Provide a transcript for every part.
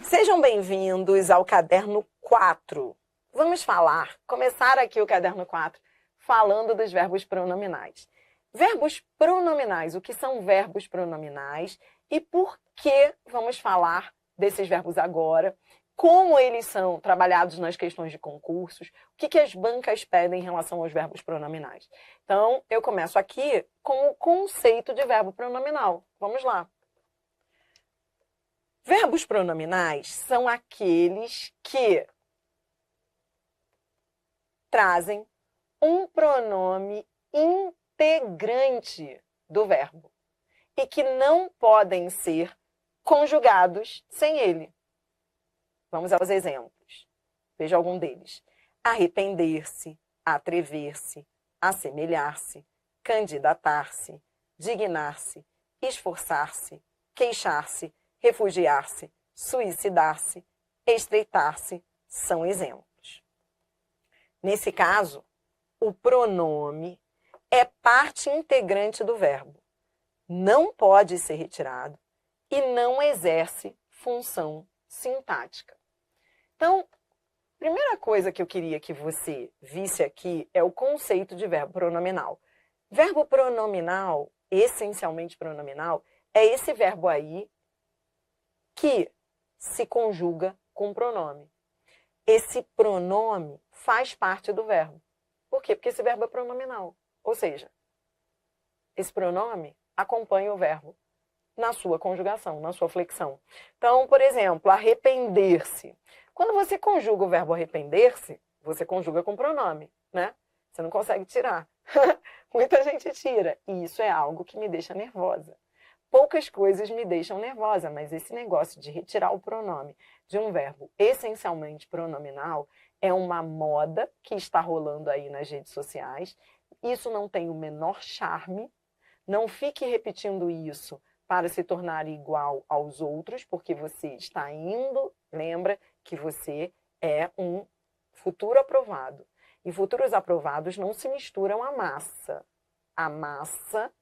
Sejam bem-vindos ao Caderno 4. Vamos começar aqui o Caderno 4, falando dos verbos pronominais. Verbos pronominais, o que são verbos pronominais e por que vamos falar desses verbos agora, como eles são trabalhados nas questões de concursos, o que as bancas pedem em relação aos verbos pronominais. Então, eu começo aqui com o conceito de verbo pronominal. Vamos lá. Verbos pronominais são aqueles que trazem um pronome integrante do verbo e que não podem ser conjugados sem ele. Vamos aos exemplos. Veja algum deles. Arrepender-se, atrever-se, assemelhar-se, candidatar-se, dignar-se, esforçar-se, queixar-se, refugiar-se, suicidar-se, estreitar-se, são exemplos. Nesse caso, o pronome é parte integrante do verbo, não pode ser retirado e não exerce função sintática. Então, a primeira coisa que eu queria que você visse aqui é o conceito de verbo pronominal. Verbo pronominal, essencialmente pronominal, é esse verbo aí que se conjuga com pronome. Esse pronome faz parte do verbo. Por quê? Porque esse verbo é pronominal. Ou seja, esse pronome acompanha o verbo na sua conjugação, na sua flexão. Então, por exemplo, arrepender-se. Quando você conjuga o verbo arrepender-se, você conjuga com pronome, né? Você não consegue tirar. Muita gente tira. E isso é algo que me deixa nervosa. Poucas coisas me deixam nervosa, mas esse negócio de retirar o pronome de um verbo essencialmente pronominal é uma moda que está rolando aí nas redes sociais. Isso não tem o menor charme. Não fique repetindo isso para se tornar igual aos outros, porque você está indo, lembra que você é um futuro aprovado. E futuros aprovados não se misturam à massa. A massa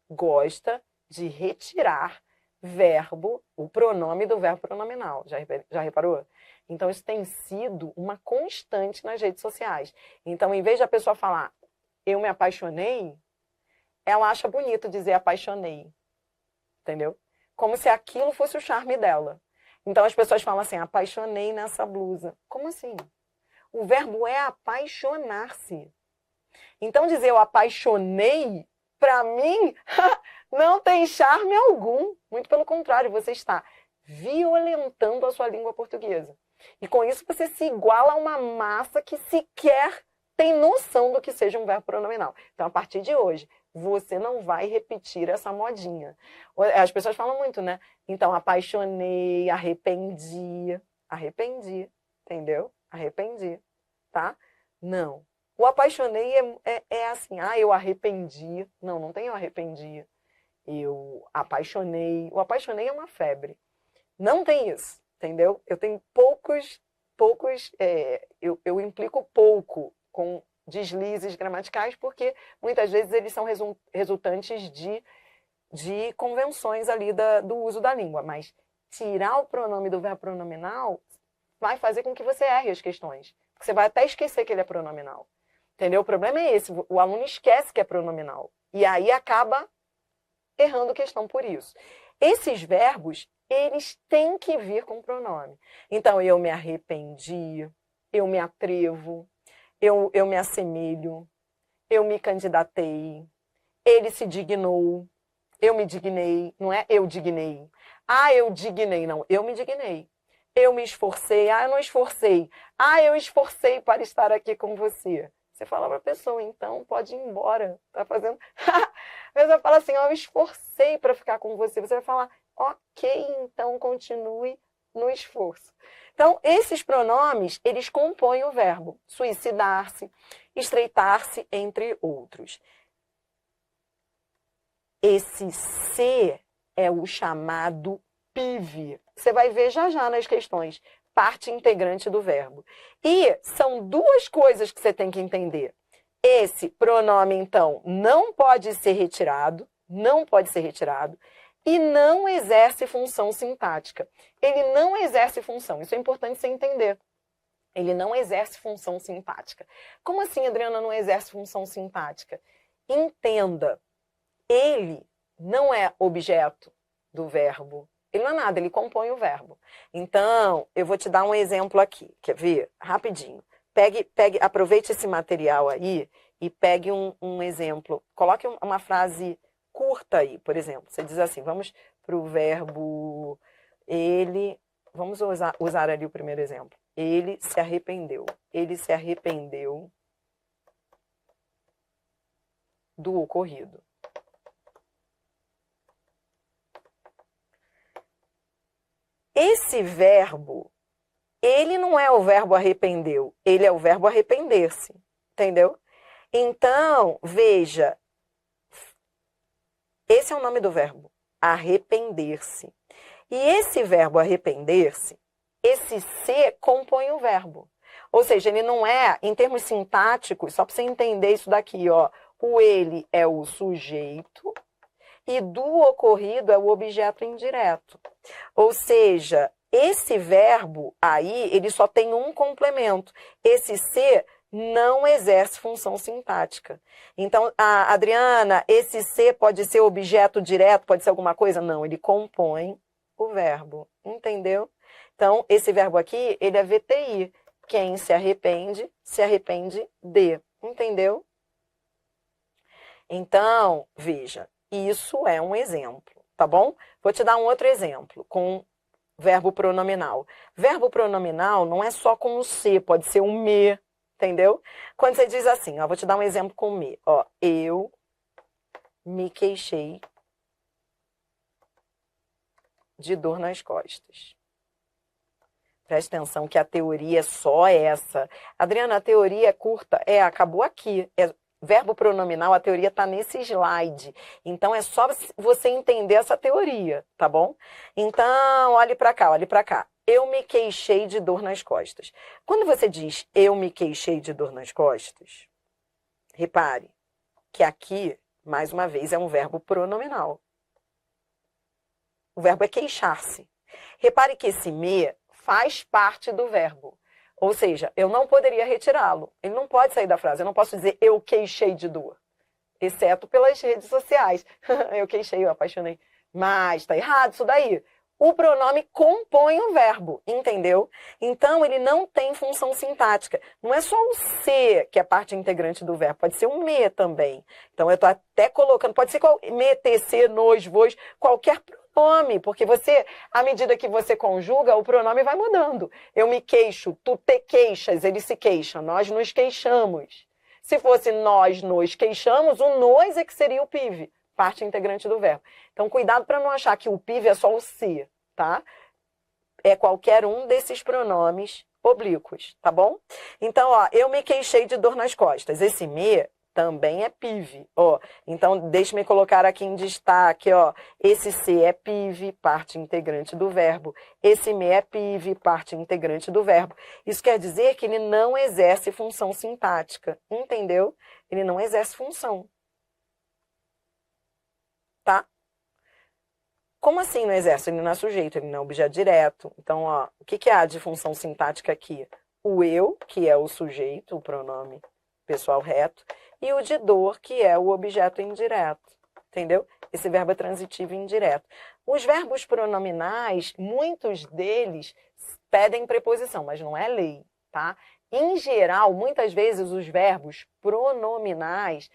gosta de retirar verbo, o pronome do verbo pronominal. Já reparou? Então, isso tem sido uma constante nas redes sociais. Então, em vez de a pessoa falar, eu me apaixonei, ela acha bonito dizer apaixonei. Entendeu? Como se aquilo fosse o charme dela. Então, as pessoas falam assim, apaixonei nessa blusa. Como assim? O verbo é apaixonar-se. Então, dizer eu apaixonei, para mim, não tem charme algum. Muito pelo contrário, você está violentando a sua língua portuguesa. E com isso você se iguala a uma massa que sequer tem noção do que seja um verbo pronominal. Então, a partir de hoje, você não vai repetir essa modinha. As pessoas falam muito, né? Então, apaixonei, arrependi. Arrependi, entendeu? Arrependi, tá? Não. O apaixonei é assim, eu arrependi. Não, não tem eu arrependi. Eu apaixonei. O apaixonei é uma febre. Não tem isso, entendeu? Eu tenho eu implico pouco com deslizes gramaticais, porque muitas vezes eles são resultantes de convenções ali do uso da língua. Mas tirar o pronome do verbo pronominal vai fazer com que você erre as questões. Porque você vai até esquecer que ele é pronominal. Entendeu? O problema é esse, o aluno esquece que é pronominal. E aí acaba errando questão por isso. Esses verbos, eles têm que vir com pronome. Então, eu me arrependi, eu me atrevo, eu me assemelho, eu me candidatei, ele se dignou, eu me dignei, não é eu dignei. Eu dignei, não, eu me dignei. Eu me esforcei, eu não esforcei. Eu esforcei para estar aqui com você. Você fala para a pessoa, então pode ir embora. Tá fazendo. A pessoa fala assim, eu esforcei para ficar com você. Você vai falar, ok, então continue no esforço. Então, esses pronomes, eles compõem o verbo. Suicidar-se, estreitar-se, entre outros. Esse se é o chamado PIV. Você vai ver já nas questões. Parte integrante do verbo. E são duas coisas que você tem que entender. Esse pronome, então, não pode ser retirado. e não exerce função sintática. Ele não exerce função, isso é importante você entender. Ele não exerce função sintática. Como assim, Adriana, não exerce função sintática? Entenda, ele não é objeto do verbo. Ele não é nada, ele compõe o verbo. Então, eu vou te dar um exemplo aqui. Quer ver? Rapidinho. Aproveite esse material aí e pegue um exemplo. Coloque uma frase curta aí, por exemplo. Você diz assim, vamos para o verbo ele. Vamos usar ali o primeiro exemplo. Ele se arrependeu. Ele se arrependeu do ocorrido. Esse verbo, ele não é o verbo arrependeu, ele é o verbo arrepender-se, entendeu? Então, veja, esse é o nome do verbo, arrepender-se. E esse verbo arrepender-se, esse se compõe o verbo. Ou seja, ele não é, em termos sintáticos, só para você entender isso daqui, ó, o ele é o sujeito e do ocorrido é o objeto indireto. Ou seja, esse verbo aí, ele só tem um complemento. Esse se não exerce função sintática. Então, Adriana, esse se pode ser objeto direto, pode ser alguma coisa? Não, ele compõe o verbo, entendeu? Então, esse verbo aqui, ele é VTI. Quem se arrepende de, entendeu? Então, veja, isso é um exemplo, tá bom? Vou te dar um outro exemplo com verbo pronominal. Verbo pronominal não é só com o se, pode ser um me, entendeu? Quando você diz assim, ó, vou te dar um exemplo com me, ó, eu me queixei de dor nas costas. Preste atenção que a teoria é só essa. Adriana, a teoria é curta. Acabou aqui. Verbo pronominal, a teoria está nesse slide. Então, é só você entender essa teoria, tá bom? Então, olhe para cá, olhe para cá. Eu me queixei de dor nas costas. Quando você diz eu me queixei de dor nas costas, repare que aqui, mais uma vez, é um verbo pronominal. O verbo é queixar-se. Repare que esse me faz parte do verbo. Ou seja, eu não poderia retirá-lo. Ele não pode sair da frase. Eu não posso dizer eu queixei de dor. Exceto pelas redes sociais. Eu queixei, eu apaixonei. Mas está errado isso daí. O pronome compõe o verbo, entendeu? Então, ele não tem função sintática. Não é só o se que é parte integrante do verbo. Pode ser um me também. Então, eu estou até colocando... Pode ser me, te, se, nos, vos, qualquer pronome. Porque você, à medida que você conjuga, o pronome vai mudando. Eu me queixo, tu te queixas, ele se queixa. Nós nos queixamos. Se fosse nós nos queixamos, o nos é que seria o PIV. Parte integrante do verbo. Então, cuidado para não achar que o PIV é só o se, tá? É qualquer um desses pronomes oblíquos, tá bom? Então, ó, eu me queixei de dor nas costas. Esse me também é PIV, ó. Então, deixe-me colocar aqui em destaque, ó. Esse se é PIV, parte integrante do verbo. Esse me é PIV, parte integrante do verbo. Isso quer dizer que ele não exerce função sintática, entendeu? Ele não exerce função. Tá? Como assim não exerce? Ele não é sujeito, ele não é objeto direto. Então, ó, o que há de função sintática aqui? O eu, que é o sujeito, o pronome pessoal reto, e o de dor, que é o objeto indireto. Entendeu? Esse verbo é transitivo e indireto. Os verbos pronominais, muitos deles pedem preposição, mas não é lei, tá? Em geral, muitas vezes os verbos pronominais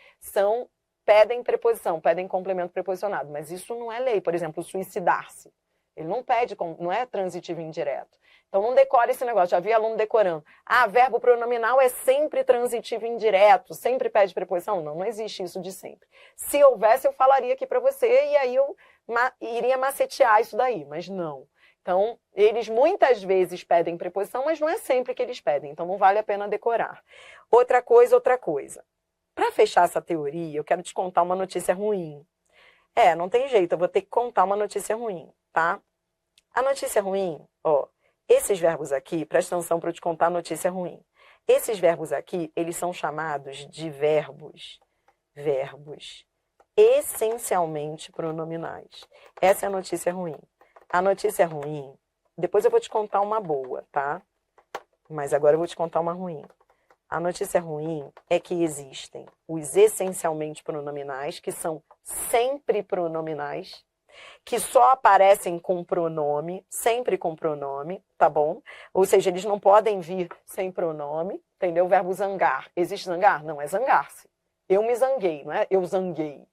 pedem preposição, pedem complemento preposicionado, mas isso não é lei. Por exemplo, suicidar-se. Ele não pede, não é transitivo e indireto. Então, não decore esse negócio. Já vi aluno decorando. Verbo pronominal é sempre transitivo e indireto, sempre pede preposição. Não, não existe isso de sempre. Se houvesse, eu falaria aqui para você e aí eu iria macetear isso daí, mas não. Então, eles muitas vezes pedem preposição, mas não é sempre que eles pedem. Então, não vale a pena decorar. Outra coisa. Para fechar essa teoria, eu quero te contar uma notícia ruim. Não tem jeito, eu vou ter que contar uma notícia ruim, tá? A notícia ruim, ó, esses verbos aqui, presta atenção para eu te contar a notícia ruim. Esses verbos aqui, eles são chamados de verbos essencialmente pronominais. Essa é a notícia ruim. A notícia ruim, depois eu vou te contar uma boa, tá? Mas agora eu vou te contar uma ruim. A notícia ruim é que existem os essencialmente pronominais, que são sempre pronominais, que só aparecem com pronome, sempre com pronome, tá bom? Ou seja, eles não podem vir sem pronome, entendeu? O verbo zangar. Existe zangar? Não, é zangar-se. Eu me zanguei, não é? Eu zanguei.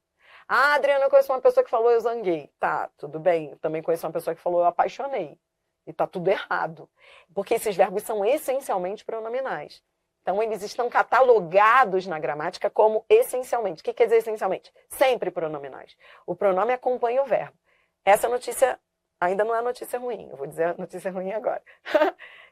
Ah, Adriana, eu conheço uma pessoa que falou eu zanguei. Tá, tudo bem. Eu também conheço uma pessoa que falou eu apaixonei. E tá tudo errado. Porque esses verbos são essencialmente pronominais. Então, eles estão catalogados na gramática como essencialmente. O que quer dizer essencialmente? Sempre pronominais. O pronome acompanha o verbo. Essa notícia ainda não é notícia ruim. Eu vou dizer a notícia ruim agora.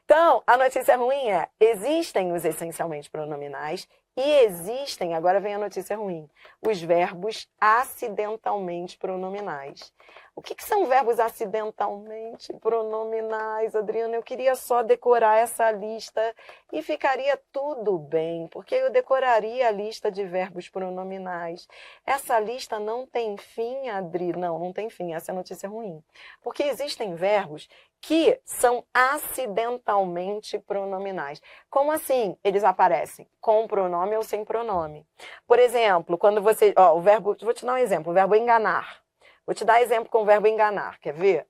Então, a notícia ruim é: existem os essencialmente pronominais e existem, agora vem a notícia ruim, os verbos acidentalmente pronominais. O que são verbos acidentalmente pronominais, Adriana? Eu queria só decorar essa lista e ficaria tudo bem, porque eu decoraria a lista de verbos pronominais. Essa lista não tem fim, Adri? Não, não tem fim, essa é a notícia ruim. Porque existem verbos que são acidentalmente pronominais. Como assim eles aparecem? Com pronome ou sem pronome? Por exemplo, quando você... o verbo... Vou te dar um exemplo, o verbo enganar. Vou te dar exemplo com o verbo enganar, quer ver?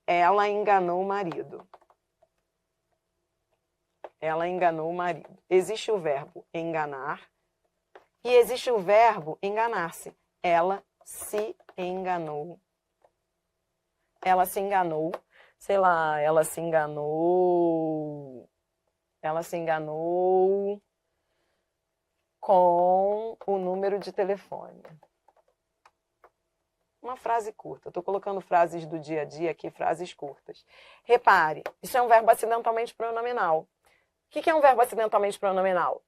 Ela enganou o marido. Ela enganou o marido. Existe o verbo enganar e existe o verbo enganar-se. Ela se enganou. Ela se enganou. Sei lá, ela se enganou com o número de telefone. Uma frase curta. Eu estou colocando frases do dia a dia aqui, frases curtas. Repare, isso é um verbo acidentalmente pronominal. O que é um verbo acidentalmente pronominal?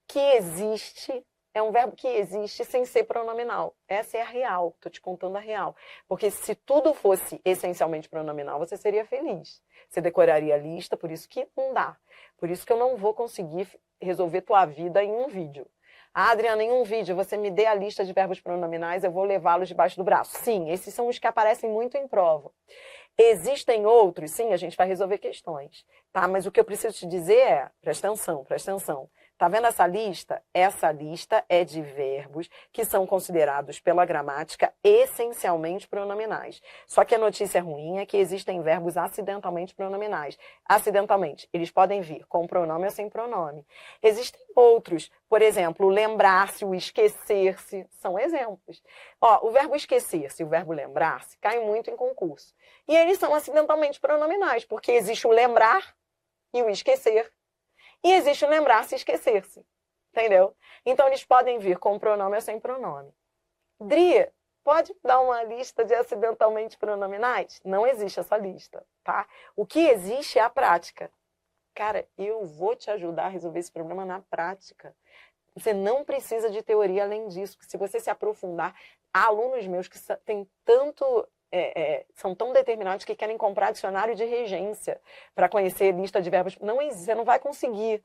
Que existe, é um verbo que existe sem ser pronominal. Essa é a real, estou te contando a real. Porque se tudo fosse essencialmente pronominal, você seria feliz. Você decoraria a lista, por isso que não dá. Por isso que eu não vou conseguir resolver tua vida em um vídeo. Ah, Adriana, em um vídeo você me dê a lista de verbos pronominais, eu vou levá-los debaixo do braço. Sim, esses são os que aparecem muito em prova. Existem outros, sim, a gente vai resolver questões, tá? Mas o que eu preciso te dizer é, presta atenção. Tá vendo essa lista? Essa lista é de verbos que são considerados pela gramática essencialmente pronominais. Só que a notícia ruim é que existem verbos acidentalmente pronominais. Acidentalmente, eles podem vir com pronome ou sem pronome. Existem outros, por exemplo, o lembrar-se, o esquecer-se, são exemplos. O verbo esquecer-se e o verbo lembrar-se caem muito em concurso. E eles são acidentalmente pronominais, porque existe o lembrar e o esquecer. E existe o lembrar-se e esquecer-se. Entendeu? Então, eles podem vir com pronome ou sem pronome. Dri, pode dar uma lista de acidentalmente pronominais? Não existe essa lista, tá? O que existe é a prática. Cara, eu vou te ajudar a resolver esse problema na prática. Você não precisa de teoria além disso. Se você se aprofundar, há alunos meus que têm tanto... são tão determinados que querem comprar dicionário de regência para conhecer lista de verbos. Não, você não vai conseguir,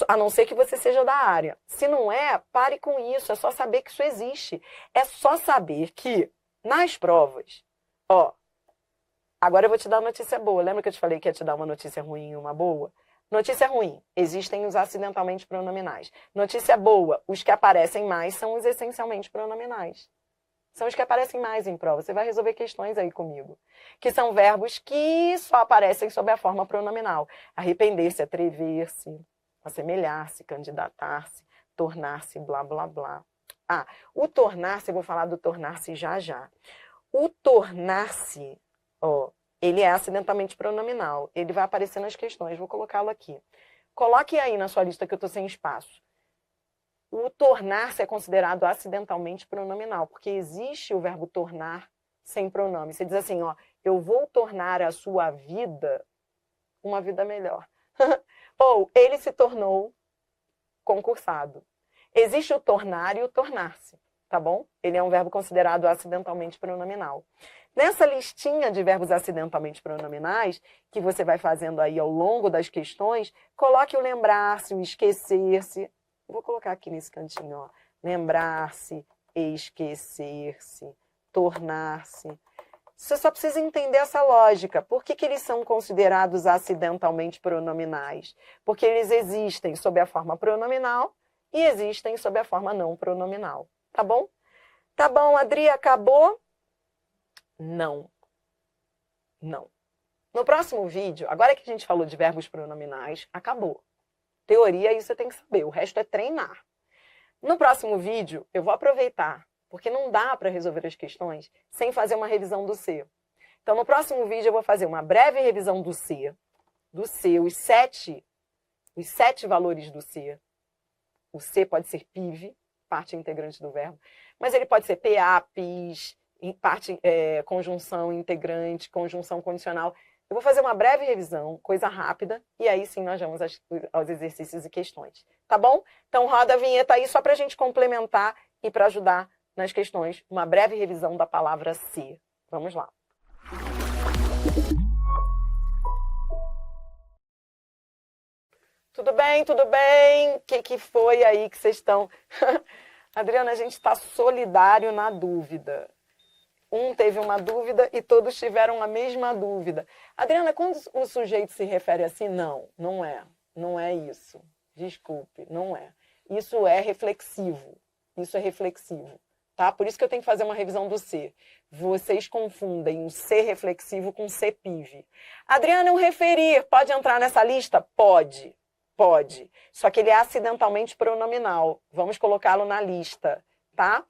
a não ser que você seja da área. Se não é, pare com isso, é só saber que isso existe. É só saber que nas provas, agora eu vou te dar uma notícia boa. Lembra que eu te falei que ia te dar uma notícia ruim e uma boa? Notícia ruim, existem os acidentalmente pronominais. Notícia boa, os que aparecem mais são os essencialmente pronominais. São os que aparecem mais em prova. Você vai resolver questões aí comigo. Que são verbos que só aparecem sob a forma pronominal. Arrepender-se, atrever-se, assemelhar-se, candidatar-se, tornar-se, blá, blá, blá. O tornar-se, eu vou falar do tornar-se já já. O tornar-se, ele é acidentalmente pronominal. Ele vai aparecer nas questões. Vou colocá-lo aqui. Coloque aí na sua lista que eu estou sem espaço. O tornar-se é considerado acidentalmente pronominal, porque existe o verbo tornar sem pronome. Você diz assim, eu vou tornar a sua vida uma vida melhor. Ou ele se tornou concursado. Existe o tornar e o tornar-se, tá bom? Ele é um verbo considerado acidentalmente pronominal. Nessa listinha de verbos acidentalmente pronominais, que você vai fazendo aí ao longo das questões, coloque o lembrar-se, o esquecer-se. Vou colocar aqui nesse cantinho, lembrar-se, esquecer-se, tornar-se. Você só precisa entender essa lógica. Por que eles são considerados acidentalmente pronominais? Porque eles existem sob a forma pronominal e existem sob a forma não pronominal. Tá bom? Tá bom, Adri, acabou? Não. Não. No próximo vídeo, agora que a gente falou de verbos pronominais, acabou. Teoria, isso você tem que saber. O resto é treinar. No próximo vídeo, eu vou aproveitar, porque não dá para resolver as questões sem fazer uma revisão do C. Então, no próximo vídeo, eu vou fazer uma breve revisão do C, os sete valores do C. O C pode ser PIV, parte integrante do verbo, mas ele pode ser PA, PIS, conjunção integrante, conjunção condicional. Eu vou fazer uma breve revisão, coisa rápida, e aí sim nós vamos aos exercícios e questões. Tá bom? Então roda a vinheta aí só para a gente complementar e para ajudar nas questões. Uma breve revisão da palavra ser. Vamos lá. Tudo bem, tudo bem? O que foi aí que vocês estão... Adriana, a gente está solidário na dúvida. Um teve uma dúvida e todos tiveram a mesma dúvida. Adriana, quando o sujeito se refere assim, não é. Não é isso. Desculpe, não é. Isso é reflexivo. Isso é reflexivo. Tá? Por isso que eu tenho que fazer uma revisão do C. Vocês confundem o C reflexivo com C PIV. Adriana, o referir pode entrar nessa lista? Pode. Pode. Só que ele é acidentalmente pronominal. Vamos colocá-lo na lista, tá?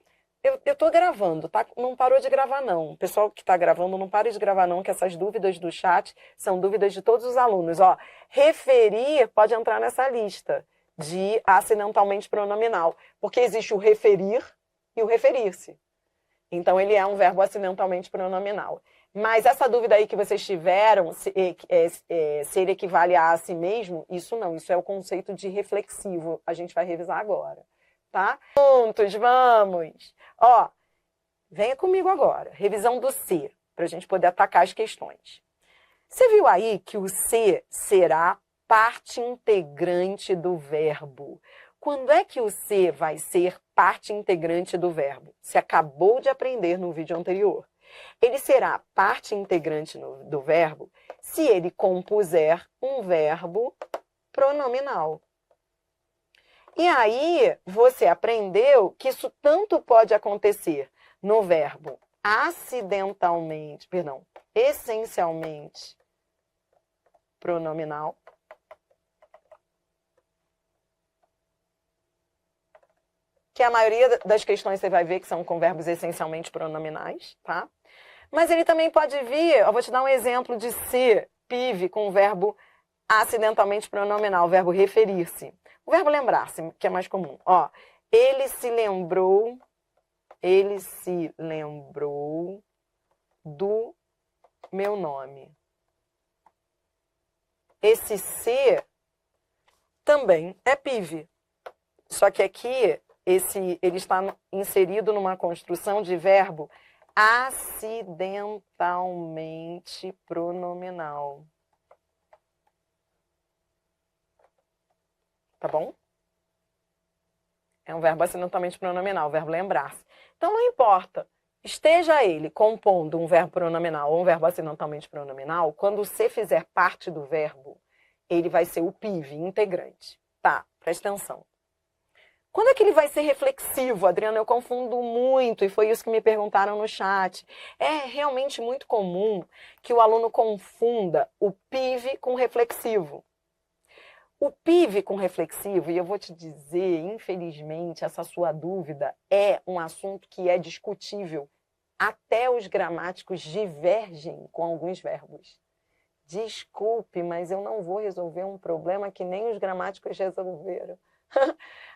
Eu tô gravando, tá? Não parou de gravar, não. O pessoal que tá gravando, não pare de gravar, não, que essas dúvidas do chat são dúvidas de todos os alunos. Ó, referir pode entrar nessa lista de acidentalmente pronominal, porque existe o referir e o referir-se. Então, ele é um verbo acidentalmente pronominal. Mas essa dúvida aí que vocês tiveram, se ele equivale a si mesmo, isso não. Isso é o conceito de reflexivo. A gente vai revisar agora. Tá? Juntos, vamos! Ó, venha comigo agora. Revisão do C, para a gente poder atacar as questões. Você viu aí que o C será parte integrante do verbo. Quando é que o C vai ser parte integrante do verbo? Você acabou de aprender no vídeo anterior. Ele será parte integrante do verbo se ele compuser um verbo pronominal. E aí, você aprendeu que isso tanto pode acontecer no verbo essencialmente pronominal, que a maioria das questões você vai ver que são com verbos essencialmente pronominais, tá? Mas ele também pode vir, eu vou te dar um exemplo de ser PIV com o verbo acidentalmente pronominal, o verbo referir-se. O verbo lembrar-se, que é mais comum. Ó, ele se lembrou do meu nome. Esse se também é PIV. Só que aqui ele está inserido numa construção de verbo acidentalmente pronominal. Tá bom? É um verbo acidentalmente pronominal, o verbo lembrar-se. Então, não importa. Esteja ele compondo um verbo pronominal ou um verbo acidentalmente pronominal, quando o C fizer parte do verbo, ele vai ser o PIV, integrante. Tá, presta atenção. Quando é que ele vai ser reflexivo? Adriana, eu confundo muito, e foi isso que me perguntaram no chat. É realmente muito comum que o aluno confunda o PIV com reflexivo. O PIV com reflexivo, e eu vou te dizer, infelizmente, essa sua dúvida é um assunto que é discutível. Até os gramáticos divergem com alguns verbos. Desculpe, mas eu não vou resolver um problema que nem os gramáticos resolveram.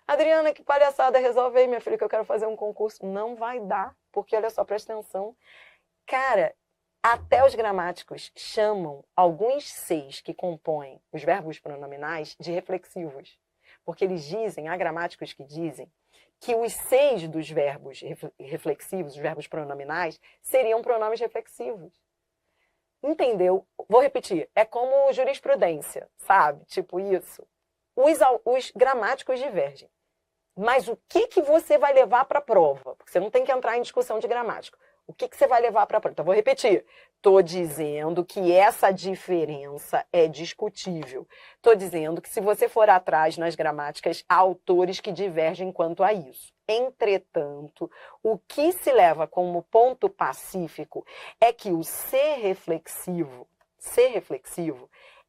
Adriana, que palhaçada, resolve aí, minha filha, que eu quero fazer um concurso. Não vai dar, porque olha só, presta atenção. Cara, até os gramáticos chamam alguns seis que compõem os verbos pronominais de reflexivos. Porque eles dizem, há gramáticos que dizem, que os seis dos verbos reflexivos, os verbos pronominais, seriam pronomes reflexivos. Entendeu? Vou repetir, é como jurisprudência, sabe? Tipo isso. Os gramáticos divergem. Mas o que você vai levar para a prova? Porque você não tem que entrar em discussão de gramática. O que você vai levar para a prova? Então, vou repetir. Estou dizendo que essa diferença é discutível. Estou dizendo que se você for atrás nas gramáticas, há autores que divergem quanto a isso. Entretanto, o que se leva como ponto pacífico é que o ser reflexivo,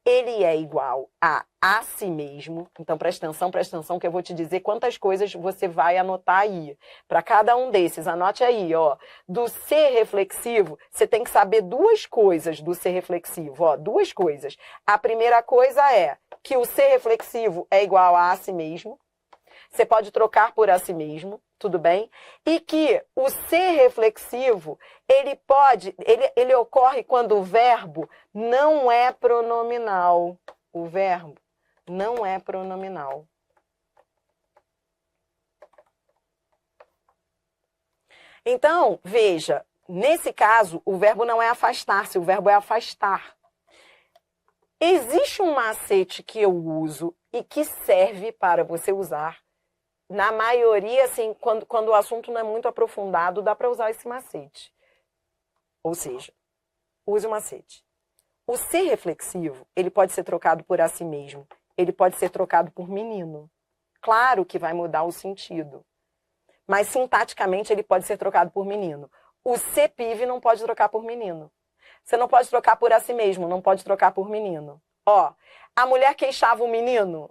ele é igual a si mesmo. Então, presta atenção, que eu vou te dizer quantas coisas você vai anotar aí. Para cada um desses, anote aí, ó. Do ser reflexivo, você tem que saber duas coisas do ser reflexivo, ó. Duas coisas. A primeira coisa é que o ser reflexivo é igual a si mesmo. Você pode trocar por a si mesmo, tudo bem? E que o ser reflexivo, ele ocorre quando o verbo não é pronominal. O verbo não é pronominal. Então, veja, nesse caso, o verbo não é afastar-se, o verbo é afastar. Existe um macete que eu uso e que serve para você usar. Na maioria, assim, quando o assunto não é muito aprofundado, dá para usar esse macete. Ou seja, use o macete. O ser reflexivo, ele pode ser trocado por a si mesmo. Ele pode ser trocado por menino. Claro que vai mudar o sentido. Mas, sintaticamente, ele pode ser trocado por menino. O ser pive não pode trocar por menino. Você não pode trocar por a si mesmo, não pode trocar por menino. Ó, a mulher queixava o menino.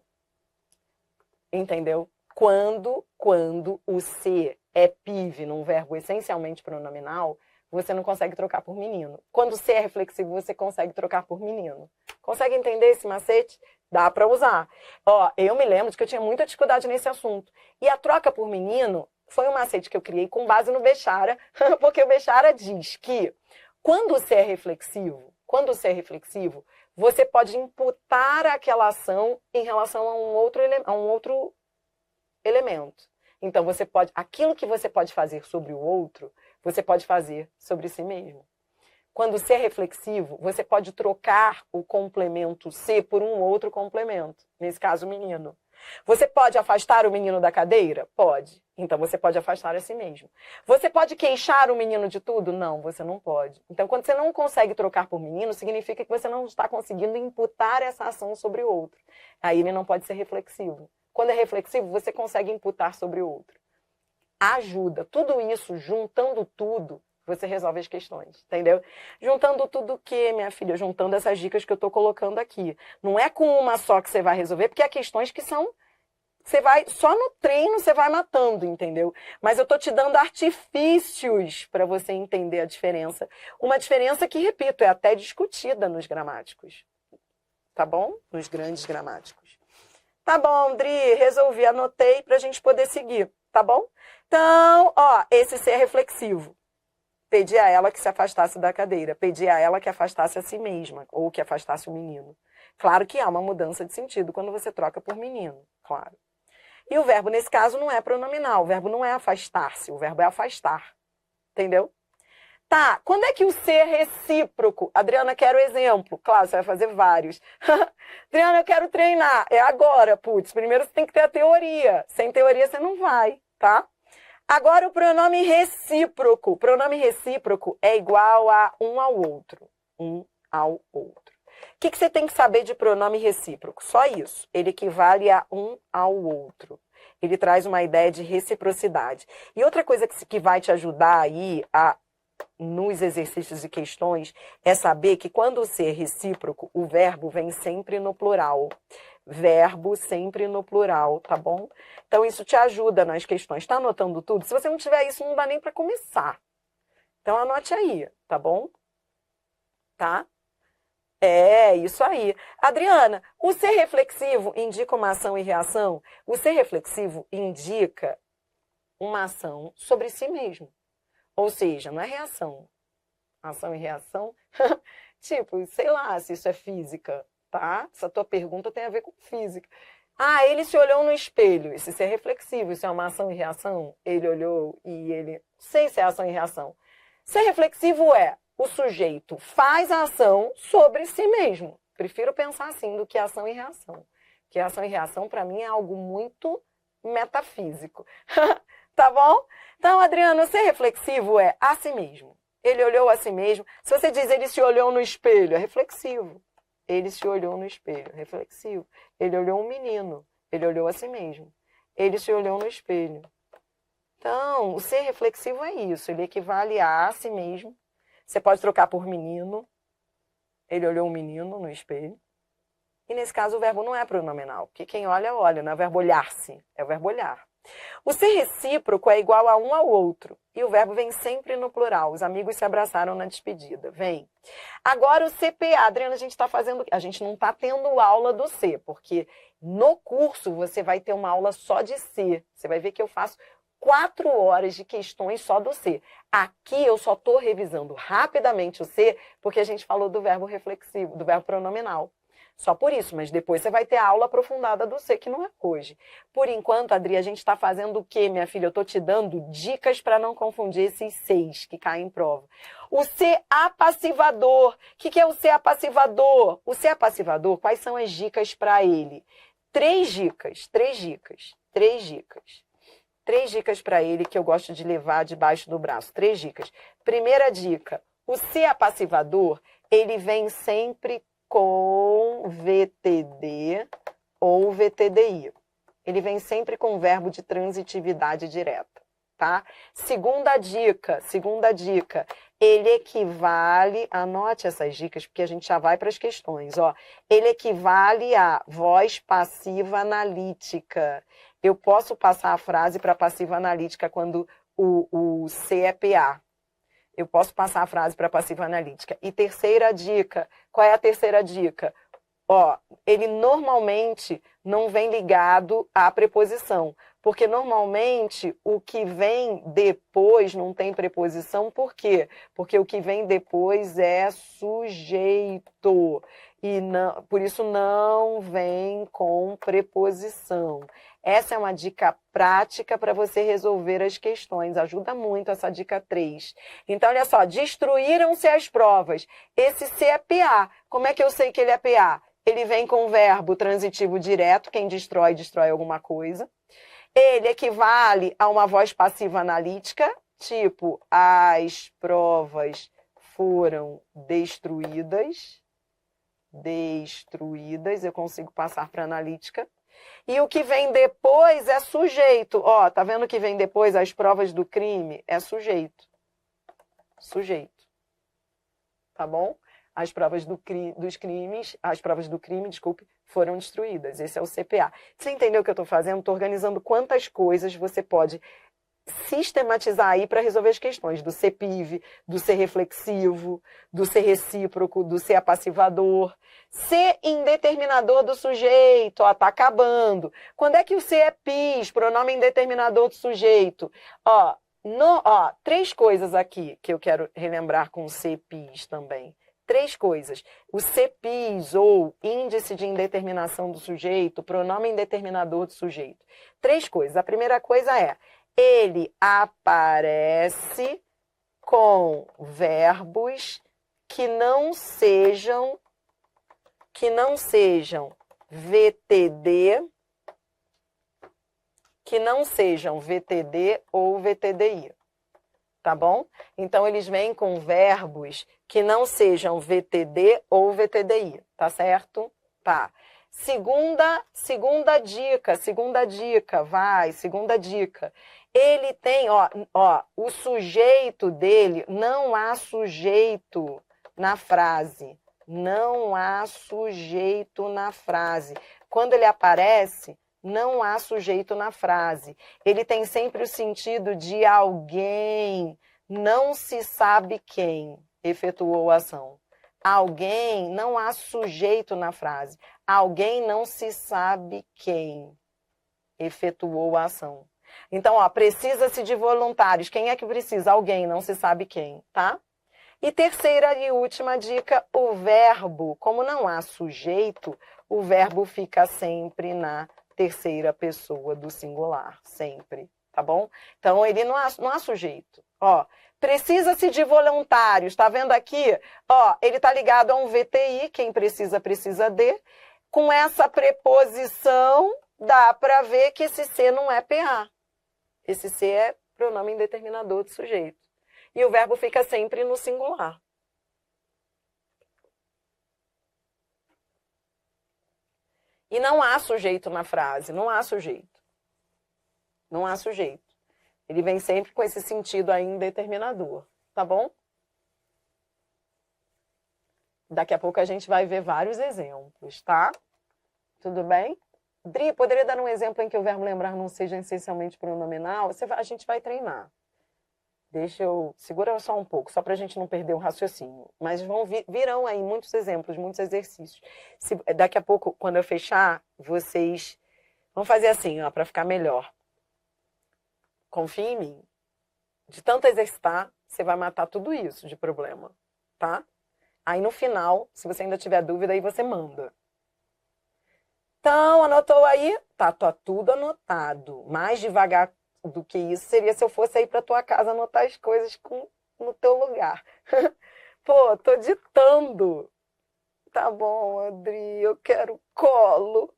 Entendeu? Quando o ser é pive num verbo essencialmente pronominal, você não consegue trocar por menino. Quando o ser é reflexivo, você consegue trocar por menino. Consegue entender esse macete? Dá para usar. Ó, eu me lembro de que eu tinha muita dificuldade nesse assunto. E a troca por menino foi um macete que eu criei com base no Bechara, porque o Bechara diz que quando o ser é reflexivo, você pode imputar aquela ação em relação a um outro elemento. Então, aquilo que você pode fazer sobre o outro, você pode fazer sobre si mesmo. Quando ser reflexivo, você pode trocar o complemento ser por um outro complemento. Nesse caso, o menino. Você pode afastar o menino da cadeira? Pode. Então, você pode afastar a si mesmo. Você pode queixar o menino de tudo? Não, você não pode. Então, quando você não consegue trocar por menino, significa que você não está conseguindo imputar essa ação sobre o outro. Aí ele não pode ser reflexivo. Quando é reflexivo, você consegue imputar sobre o outro. Ajuda. Tudo isso, juntando tudo, você resolve as questões, entendeu? Juntando tudo o quê, minha filha? Juntando essas dicas que eu estou colocando aqui. Não é com uma só que você vai resolver, porque há questões que são... Só no treino você vai matando, entendeu? Mas eu estou te dando artifícios para você entender a diferença. Uma diferença que, repito, é até discutida nos gramáticos. Tá bom? Nos grandes gramáticos. Tá bom, Dri, resolvi, anotei para a gente poder seguir, tá bom? Então, ó, esse ser reflexivo. Pedi a ela que se afastasse da cadeira, pedi a ela que afastasse a si mesma, ou que afastasse o menino. Claro que há uma mudança de sentido quando você troca por menino, claro. E o verbo, nesse caso, não é pronominal, o verbo não é afastar-se, o verbo é afastar, entendeu? Tá, quando é que o ser recíproco? Adriana, quero exemplo. Claro, você vai fazer vários. Adriana, eu quero treinar. É agora, putz. Primeiro você tem que ter a teoria. Sem teoria você não vai, tá? Agora o pronome recíproco. O pronome recíproco é igual a um ao outro. Um ao outro. O que você tem que saber de pronome recíproco? Só isso. Ele equivale a um ao outro. Ele traz uma ideia de reciprocidade. E outra coisa que vai te ajudar aí nos exercícios e questões, é saber que quando o ser recíproco, o verbo vem sempre no plural. Verbo sempre no plural, tá bom? Então, isso te ajuda nas questões. Tá anotando tudo? Se você não tiver isso, não dá nem para começar. Então, anote aí, tá bom? Tá? É, isso aí. Adriana, o ser reflexivo indica uma ação e reação? O ser reflexivo indica uma ação sobre si mesmo. Ou seja, não é reação. Ação e reação. Tipo, sei lá se isso é física, tá? Essa tua pergunta tem a ver com física. Ah, ele se olhou no espelho. Isso é reflexivo, isso é uma ação e reação? Ele olhou e ele... Não sei se é ação e reação. Ser reflexivo é o sujeito faz a ação sobre si mesmo. Prefiro pensar assim do que ação e reação. Porque ação e reação, para mim, é algo muito metafísico. Tá bom? Então, Adriano, ser reflexivo é a si mesmo. Ele olhou a si mesmo. Se você diz ele se olhou no espelho, é reflexivo. Ele se olhou no espelho, reflexivo. Ele olhou um menino, ele olhou a si mesmo. Ele se olhou no espelho. Então, o ser reflexivo é isso, ele equivale a si mesmo. Você pode trocar por menino. Ele olhou um menino no espelho. E nesse caso o verbo não é pronominal, porque quem olha, olha, não é o verbo olhar-se, é o verbo olhar. O ser recíproco é igual a um ao outro. E o verbo vem sempre no plural. Os amigos se abraçaram na despedida. Vem. Agora o CPA. Adriana, a gente está fazendo... A gente não está tendo aula do C, porque no curso você vai ter uma aula só de C. Você vai ver que eu faço 4 horas de questões só do C. Aqui eu só estou revisando rapidamente o C, porque a gente falou do verbo reflexivo, do verbo pronominal. Só por isso, mas depois você vai ter a aula aprofundada do C, que não é hoje. Por enquanto, Adri, a gente está fazendo o quê, minha filha? Eu estou te dando dicas para não confundir esses 6 que caem em prova. O C apassivador. O que é o C apassivador? O C apassivador, quais são as dicas para ele? 3 dicas para ele que eu gosto de levar debaixo do braço. 3 dicas. Primeira dica, o C apassivador, ele vem sempre com VTD ou VTDI. Ele vem sempre com verbo de transitividade direta, tá? Segunda dica, ele equivale, anote essas dicas porque a gente já vai para as questões, ó. Ele equivale a voz passiva analítica. Eu posso passar a frase para passiva analítica quando o C é PA. Eu posso passar a frase para passiva analítica. E terceira dica, qual é a terceira dica? Ó, ele normalmente não vem ligado à preposição, porque normalmente o que vem depois não tem preposição, por quê? Porque o que vem depois é sujeito, e não, por isso não vem com preposição. Essa é uma dica prática para você resolver as questões. Ajuda muito essa dica 3. Então, olha só, destruíram-se as provas. Esse C é PA. Como é que eu sei que ele é PA? Ele vem com o verbo transitivo direto, quem destrói, destrói alguma coisa. Ele equivale a uma voz passiva analítica, tipo, as provas foram destruídas. Eu consigo passar para analítica. E o que vem depois é sujeito. Ó, tá vendo o que vem depois? As provas do crime é sujeito. Sujeito. Tá bom? As provas as provas do crime, desculpe, foram destruídas. Esse é o CPA. Você entendeu o que eu estou fazendo? Estou organizando quantas coisas você pode sistematizar aí para resolver as questões do ser PIV, do ser reflexivo, do ser recíproco, do ser apassivador. Ser indeterminador do sujeito, ó, tá acabando. Quando é que o ser é PIS, pronome indeterminador do sujeito? Ó, 3 coisas aqui que eu quero relembrar com o ser PIS também. 3 coisas. O ser PIS, ou índice de indeterminação do sujeito, pronome indeterminador do sujeito. 3 coisas. A primeira coisa é, ele aparece com verbos que não sejam VTD, ou VTDI, tá bom? Então, eles vêm com verbos que não sejam VTD ou VTDI, tá certo? Tá. Segunda dica. Ele tem, o sujeito dele, não há sujeito na frase. Quando ele aparece, não há sujeito na frase. Ele tem sempre o sentido de alguém, não se sabe quem efetuou a ação. Alguém, não há sujeito na frase. Alguém não se sabe quem efetuou a ação. Então, precisa-se de voluntários. Quem é que precisa? Alguém, não se sabe quem, tá? E terceira e última dica, o verbo. Como não há sujeito, o verbo fica sempre na terceira pessoa do singular, sempre, tá bom? Então, ele não há sujeito. Ó, precisa-se de voluntários, tá vendo aqui? Ó, ele tá ligado a um VTI, quem precisa, precisa de. Com essa preposição, dá para ver que esse ser não é PA. Esse ser é pronome indeterminador do sujeito. E o verbo fica sempre no singular. E não há sujeito na frase, não há sujeito. Não há sujeito. Ele vem sempre com esse sentido aí indeterminador, tá bom? Daqui a pouco a gente vai ver vários exemplos, tá? Tudo bem? Dri, poderia dar um exemplo em que o verbo lembrar não seja essencialmente pronominal? A gente vai treinar. Segura só um pouco, só para a gente não perder o raciocínio. Mas virão aí muitos exemplos, muitos exercícios. Daqui a pouco, quando eu fechar, vocês vão fazer assim, ó, para ficar melhor. Confia em mim. De tanto exercitar, você vai matar tudo isso de problema, tá? Aí no final, se você ainda tiver dúvida, aí você manda. Então, anotou aí? Tá tudo anotado. Mais devagar do que isso seria se eu fosse aí para tua casa anotar as coisas no teu lugar. Pô, tô ditando. Tá bom, Adri, eu quero colo.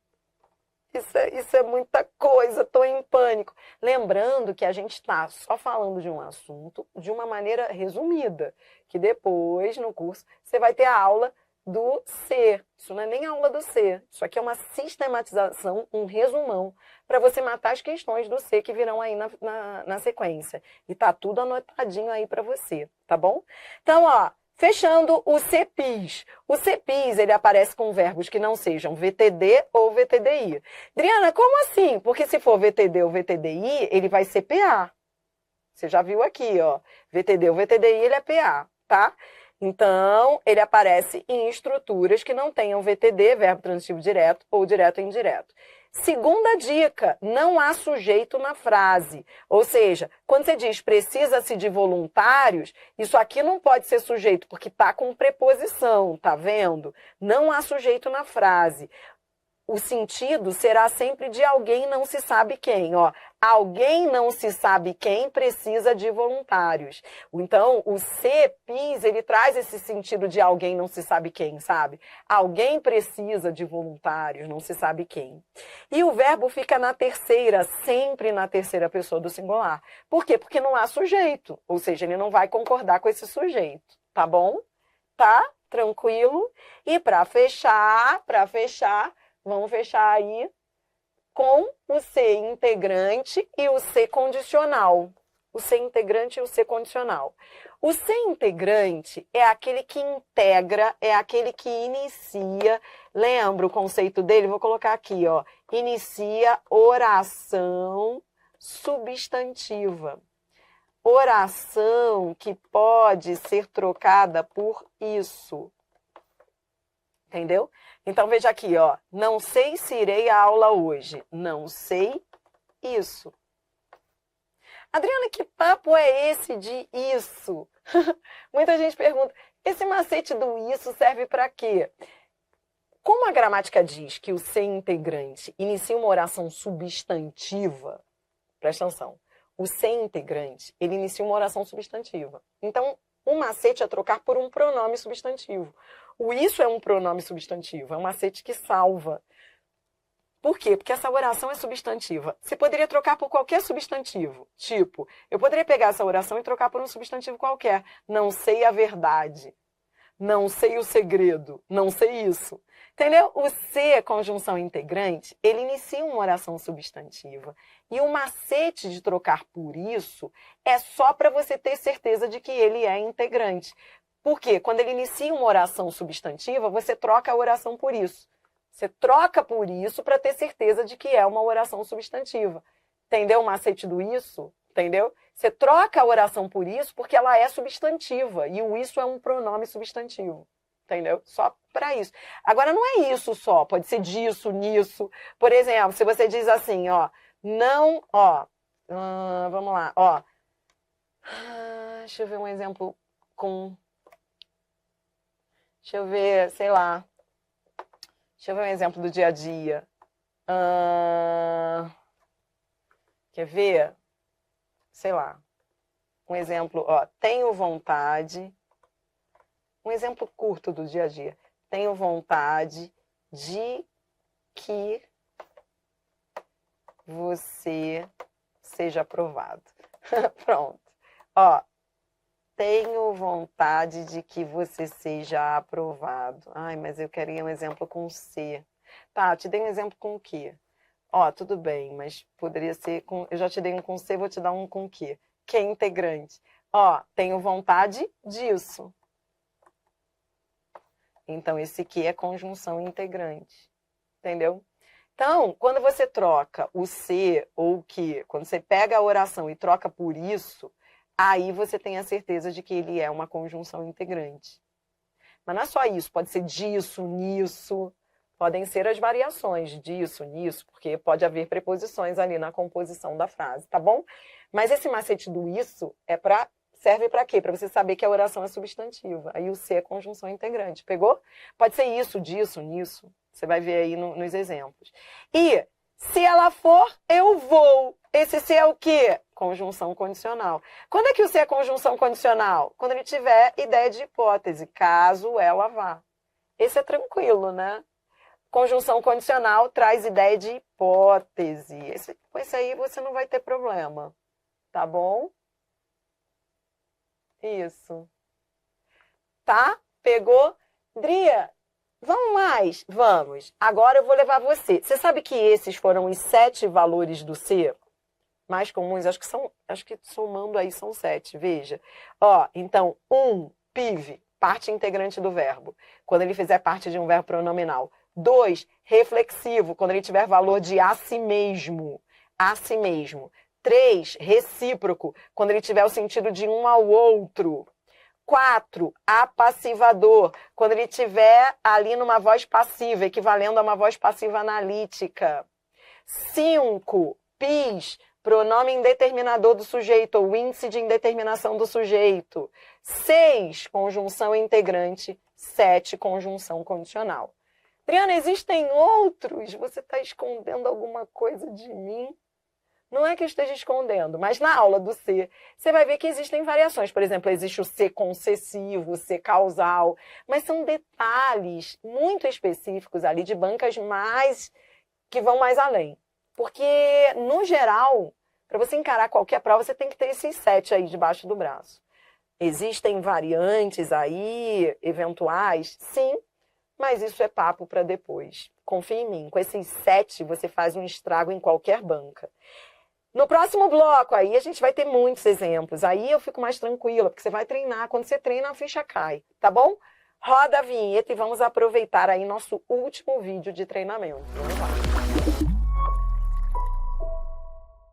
Isso é muita coisa, tô em pânico. Lembrando que a gente está só falando de um assunto de uma maneira resumida, que depois, no curso, você vai ter a aula do ser. Isso não é nem aula do ser. Isso aqui é uma sistematização, um resumão, para você matar as questões do ser que virão aí na sequência. E tá tudo anotadinho aí para você, tá bom? Então, ó, fechando o CPIS. O CPIS, ele aparece com verbos que não sejam VTD ou VTDI. Adriana, como assim? Porque se for VTD ou VTDI, ele vai ser PA. Você já viu aqui, ó. VTD ou VTDI, ele é PA, tá? Então, ele aparece em estruturas que não tenham VTD, verbo transitivo direto, ou direto e indireto. Segunda dica, não há sujeito na frase. Ou seja, quando você diz precisa-se de voluntários, isso aqui não pode ser sujeito, porque está com preposição, tá vendo? Não há sujeito na frase. O sentido será sempre de alguém não se sabe quem, ó. Alguém não se sabe quem precisa de voluntários. Então, o CPIS, ele traz esse sentido de alguém não se sabe quem, sabe? Alguém precisa de voluntários, não se sabe quem. E o verbo fica na terceira, sempre na terceira pessoa do singular. Por quê? Porque não há sujeito, ou seja, ele não vai concordar com esse sujeito, tá bom? Tá? Tranquilo? E para fechar, vamos fechar aí com o ser integrante e o ser condicional. O ser integrante e o ser condicional. O ser integrante é aquele que integra, é aquele que inicia. Lembra o conceito dele? Vou colocar aqui, ó. Inicia oração substantiva. Oração que pode ser trocada por isso. Entendeu? Então, veja aqui, ó. Não sei se irei à aula hoje. Não sei isso. Adriana, que papo é esse de isso? Muita gente pergunta, esse macete do isso serve para quê? Como a gramática diz que o ser integrante inicia uma oração substantiva, presta atenção, o ser integrante, ele inicia uma oração substantiva. Então, o macete é trocar por um pronome substantivo. O isso é um pronome substantivo, é um macete que salva. Por quê? Porque essa oração é substantiva. Você poderia trocar por qualquer substantivo. Tipo, eu poderia pegar essa oração e trocar por um substantivo qualquer. Não sei a verdade. Não sei o segredo. Não sei isso. Entendeu? O ser, conjunção integrante, ele inicia uma oração substantiva. E o macete de trocar por isso é só para você ter certeza de que ele é integrante. Por quê? Quando ele inicia uma oração substantiva, você troca a oração por isso. Você troca por isso para ter certeza de que é uma oração substantiva. Entendeu o macete do isso? Entendeu? Você troca a oração por isso porque ela é substantiva. E o isso é um pronome substantivo. Entendeu? Só para isso. Agora, não é isso só. Pode ser disso, nisso. Por exemplo, se você diz assim, ó. Não, ó. Vamos lá, ó. Deixa eu ver um exemplo com... Deixa eu ver, sei lá. Deixa eu ver um exemplo do dia a dia. Quer ver? Sei lá. Um exemplo, ó. Tenho vontade. Um exemplo curto do dia a dia. Tenho vontade de que você seja aprovado. Pronto. Ó, tenho vontade de que você seja aprovado. Ai, mas eu queria um exemplo com C. Tá, te dei um exemplo com o quê? Ó, tudo bem, mas poderia ser com... Eu já te dei um com C, vou te dar um com quê? Que é integrante. Ó, tenho vontade disso. Então, esse que é conjunção integrante. Entendeu? Então, quando você troca o ser ou o que, quando você pega a oração e troca por isso, aí você tem a certeza de que ele é uma conjunção integrante. Mas não é só isso, pode ser disso, nisso, podem ser as variações disso, nisso, porque pode haver preposições ali na composição da frase, tá bom? Mas esse macete do isso serve para quê? Para você saber que a oração é substantiva. Aí o ser é conjunção integrante. Pegou? Pode ser isso, disso, nisso. Você vai ver aí nos exemplos. E se ela for, eu vou. Esse se é o quê? Conjunção condicional. Quando é que o se é conjunção condicional? Quando ele tiver ideia de hipótese, caso ela vá. Esse é tranquilo, né? Conjunção condicional traz ideia de hipótese. Esse aí você não vai ter problema. Tá bom? Isso. Tá? Pegou? Dria, vamos mais? Vamos. Agora eu vou levar você. Você sabe que esses foram os 7 valores do C? Mais comuns, acho que somando aí são 7, veja. Ó, então, PIV, parte integrante do verbo, quando ele fizer parte de um verbo pronominal. 2, reflexivo, quando ele tiver valor de a si mesmo. A si mesmo. 3, recíproco, quando ele tiver o sentido de um ao outro. 4, apassivador, quando ele tiver ali numa voz passiva, equivalendo a uma voz passiva analítica. 5, PIS, pronome indeterminador do sujeito, ou índice de indeterminação do sujeito. 6, conjunção integrante. 7, conjunção condicional. Adriana, existem outros? Você está escondendo alguma coisa de mim? Não é que eu esteja escondendo, mas na aula do C, você vai ver que existem variações. Por exemplo, existe o C concessivo, o C causal, mas são detalhes muito específicos ali de bancas que vão mais além. Porque, no geral, para você encarar qualquer prova, você tem que ter esses 7 aí debaixo do braço. Existem variantes aí, eventuais? Sim, mas isso é papo para depois. Confia em mim, com esses 7 você faz um estrago em qualquer banca. No próximo bloco, aí a gente vai ter muitos exemplos. Aí eu fico mais tranquila, porque você vai treinar. Quando você treina, a ficha cai, tá bom? Roda a vinheta e vamos aproveitar aí nosso último vídeo de treinamento. Vamos lá.